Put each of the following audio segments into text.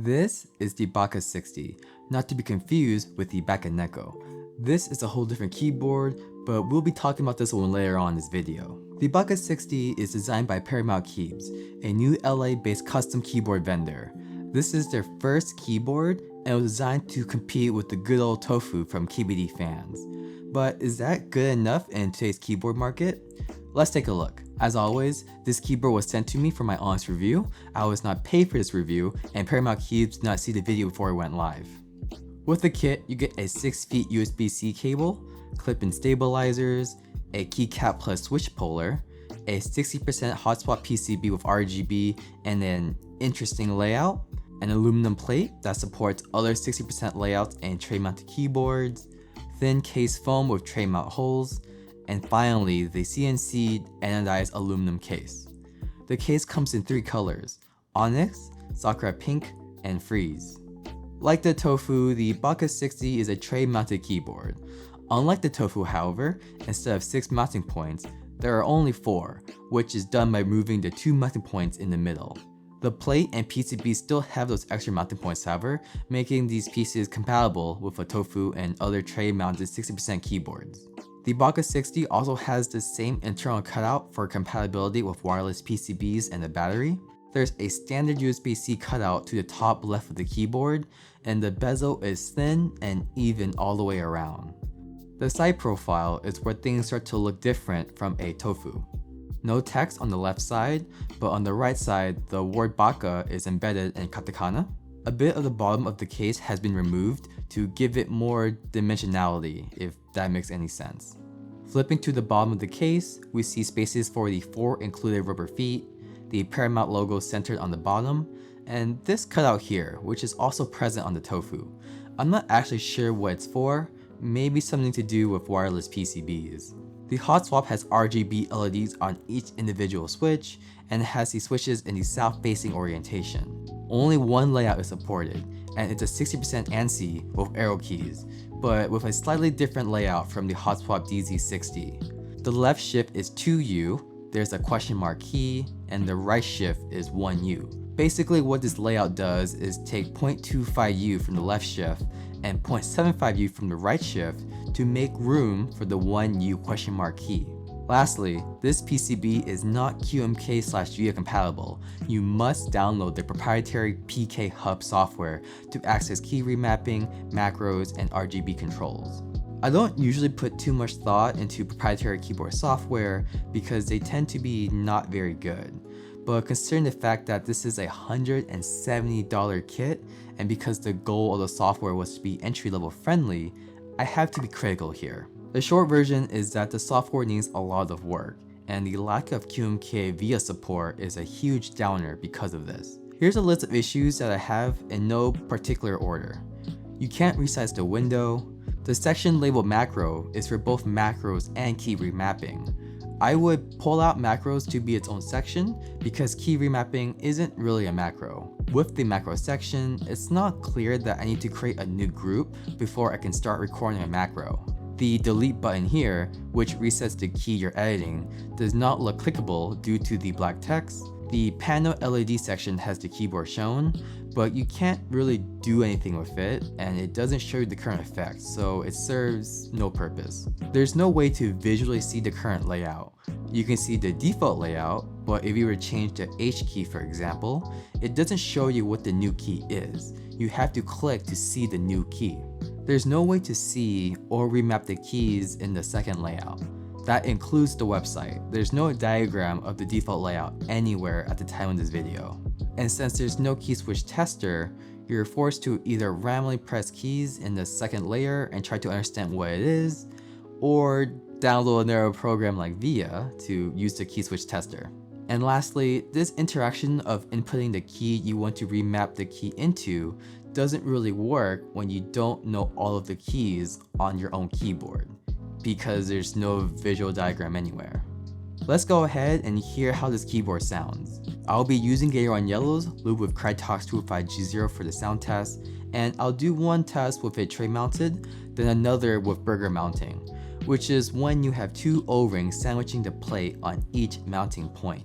This is the Baka60, not to be confused with the Baka60. This is a whole different keyboard, but we'll be talking about this one later on in this video. The Baka60 is designed by Paramount Keys, a new LA-based custom keyboard vendor. This is their first keyboard and was designed to compete with the good old Tofu from KBD fans. But is that good enough in today's keyboard market? Let's take a look. As always, this keyboard was sent to me for my honest review. I was not paid for this review, and Paramount Keys did not see the video before it went live. With the kit, you get a 6 feet USB-C cable, clip-in stabilizers, a keycap plus switch puller, a 60% Hotswap PCB with RGB and an interesting layout, an aluminum plate that supports other 60% layouts and tray-mounted keyboards, thin case foam with tray mount holes, and finally the CNC anodized aluminum case. The case comes in 3 colors: Onyx, Sakura Pink, and Freeze. Like the Tofu, the Baka60 is a tray mounted keyboard. Unlike the Tofu, however, instead of 6 mounting points, there are only 4, which is done by removing the 2 mounting points in the middle. The plate and PCB still have those extra mounting points, however, making these pieces compatible with a Tofu and other tray mounted 60% keyboards. The Baka60 also has the same internal cutout for compatibility with wireless PCBs and the battery. There's a standard USB-C cutout to the top left of the keyboard, and the bezel is thin and even all the way around. The side profile is where things start to look different from a Tofu. No text on the left side, but on the right side, the word Baka is embedded in katakana. A bit of the bottom of the case has been removed to give it more dimensionality, if that makes any sense. Flipping to the bottom of the case, we see spaces for the 4 included rubber feet, the Paramount logo centered on the bottom, and this cutout here, which is also present on the Tofu. I'm not actually sure what it's for, maybe something to do with wireless PCBs. The Hotswap has RGB LEDs on each individual switch, and has the switches in the south-facing orientation. Only one layout is supported, and it's a 60% ANSI with arrow keys, but with a slightly different layout from the Hotswap DZ60. The left shift is 2U, there's a question mark key, and the right shift is 1U. Basically what this layout does is take 0.25U from the left shift and 0.75U from the right shift to make room for the 1U question mark key. Lastly, this PCB is not QMK/VIA compatible. You must download the proprietary PK Hub software to access key remapping, macros, and RGB controls. I don't usually put too much thought into proprietary keyboard software because they tend to be not very good. But considering the fact that this is a $170 kit, and because the goal of the software was to be entry-level friendly, I have to be critical here. The short version is that the software needs a lot of work, and the lack of QMK VIA support is a huge downer because of this. Here's a list of issues that I have in no particular order. You can't resize the window. The section labeled macro is for both macros and key remapping. I would pull out macros to be its own section because key remapping isn't really a macro. With the macro section, it's not clear that I need to create a new group before I can start recording a macro. The delete button here, which resets the key you're editing, does not look clickable due to the black text. The panel LED section has the keyboard shown, but you can't really do anything with it, and it doesn't show you the current effect, so it serves no purpose. There's no way to visually see the current layout. You can see the default layout, but if you were to change the H key, for example, it doesn't show you what the new key is. You have to click to see the new key. There's no way to see or remap the keys in the second layout. That includes the website. There's no diagram of the default layout anywhere at the time of this video. And since there's no key switch tester, you're forced to either randomly press keys in the second layer and try to understand what it is, or download a narrow program like VIA to use the key switch tester. And lastly, this interaction of inputting the key you want to remap the key into doesn't really work when you don't know all of the keys on your own keyboard, because there's no visual diagram anywhere. Let's go ahead and hear how this keyboard sounds. I'll be using Gator Yellow's loop with Crytox 205G0 for the sound test, and I'll do one test with it tray mounted, then another with burger mounting, which is when you have 2 O-rings sandwiching the plate on each mounting point.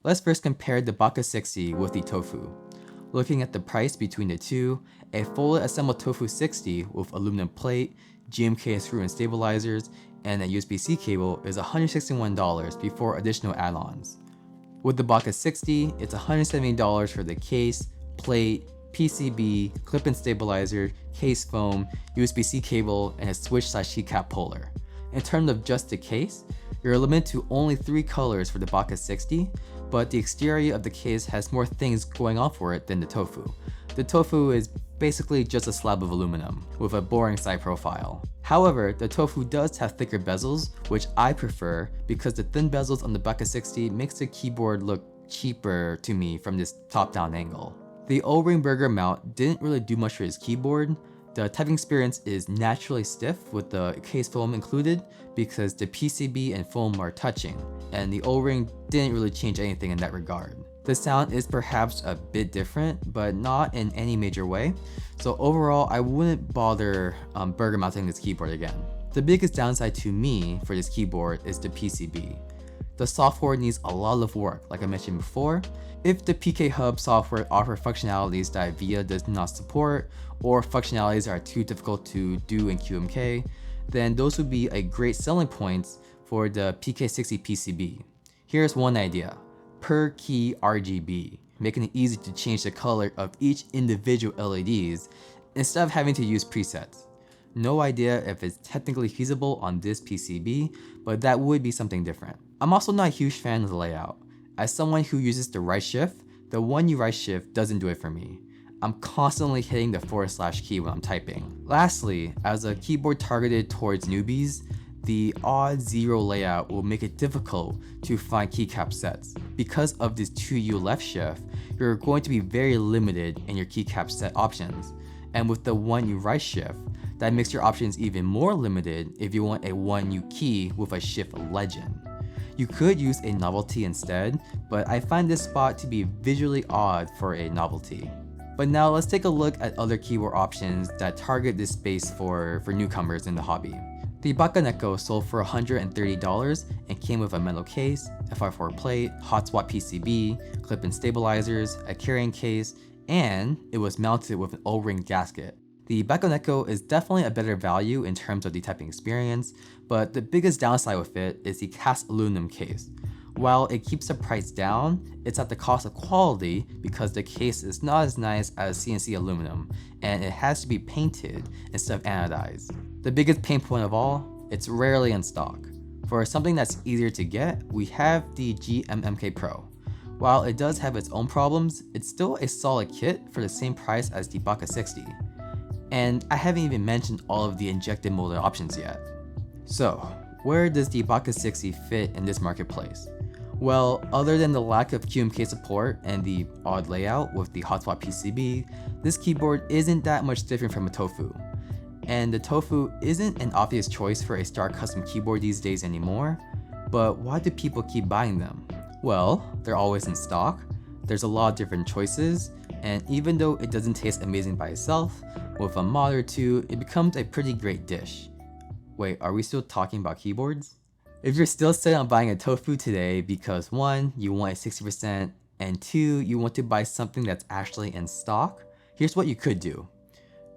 Let's first compare the Baka60 with the Tofu. Looking at the price between the two, a fully assembled Tofu 60 with aluminum plate, GMK screw and stabilizers, and a USB-C cable is $161 before additional add-ons. With the Baka60, it's $170 for the case, plate, PCB, clip-in stabilizer, case foam, USB-C cable, and a switch/keycap puller. In terms of just the case, you're limited to only 3 colors for the Baka60, but the exterior of the case has more things going on for it than the Tofu. The Tofu is basically just a slab of aluminum with a boring side profile. However, the Tofu does have thicker bezels, which I prefer because the thin bezels on the Baka60 makes the keyboard look cheaper to me from this top-down angle. The O-ring burger mount didn't really do much for his keyboard. The typing experience is naturally stiff with the case foam included because the PCB and foam are touching, and the O-ring didn't really change anything in that regard. The sound is perhaps a bit different, but not in any major way, so overall I wouldn't bother burger mounting this keyboard again. The biggest downside to me for this keyboard is the PCB. The software needs a lot of work, like I mentioned before. If the PK Hub software offers functionalities that VIA does not support, or functionalities are too difficult to do in QMK, then those would be a great selling points for the PK60 PCB. Here's one idea: per key RGB, making it easy to change the color of each individual LEDs instead of having to use presets. No idea if it's technically feasible on this PCB, but that would be something different. I'm also not a huge fan of the layout. As someone who uses the right shift, the 1U right shift doesn't do it for me. I'm constantly hitting the / key when I'm typing. Lastly, as a keyboard targeted towards newbies, the odd 0 layout will make it difficult to find keycap sets. Because of this 2U left shift, you're going to be very limited in your keycap set options. And with the 1U right shift, that makes your options even more limited if you want a 1U key with a shift legend. You could use a novelty instead, but I find this spot to be visually odd for a novelty. But now let's take a look at other keyboard options that target this space for newcomers in the hobby. The Baka sold for $130 and came with a metal case, FR4 plate, Hotswap PCB, clip-in stabilizers, a carrying case, and it was mounted with an O-ring gasket. The Baka is definitely a better value in terms of the typing experience, but the biggest downside with it is the cast aluminum case. While it keeps the price down, it's at the cost of quality because the case is not as nice as CNC aluminum, and it has to be painted instead of anodized. The biggest pain point of all, it's rarely in stock. For something that's easier to get, we have the GMMK Pro. While it does have its own problems, it's still a solid kit for the same price as the Baka60. And I haven't even mentioned all of the injected molded options yet. So, where does the Baka60 fit in this marketplace? Well, other than the lack of QMK support and the odd layout with the Hotswap PCB, this keyboard isn't that much different from a Tofu. And the Tofu isn't an obvious choice for a Star Custom keyboard these days anymore, but why do people keep buying them? Well, they're always in stock, there's a lot of different choices, and even though it doesn't taste amazing by itself, with a mod or two, it becomes a pretty great dish. Wait, are we still talking about keyboards? If you're still set on buying a Tofu today because 1, you want a 60%, and 2, you want to buy something that's actually in stock, here's what you could do.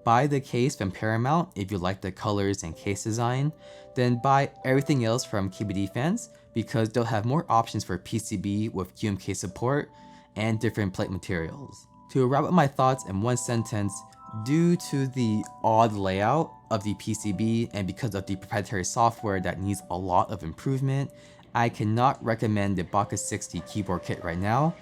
Buy the case from Paramount if you like the colors and case design, then buy everything else from KBD fans because they'll have more options for PCB with QMK support and different plate materials. To wrap up my thoughts in one sentence, due to the odd layout of the PCB and because of the proprietary software that needs a lot of improvement, I cannot recommend the Baka60 keyboard kit right now,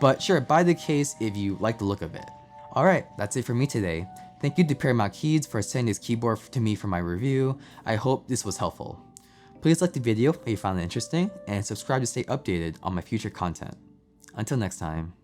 but sure, buy the case if you like the look of it. Alright, that's it for me today. Thank you to Paramount Keys for sending this keyboard to me for my review. I hope this was helpful. Please like the video if you found it interesting, and subscribe to stay updated on my future content. Until next time.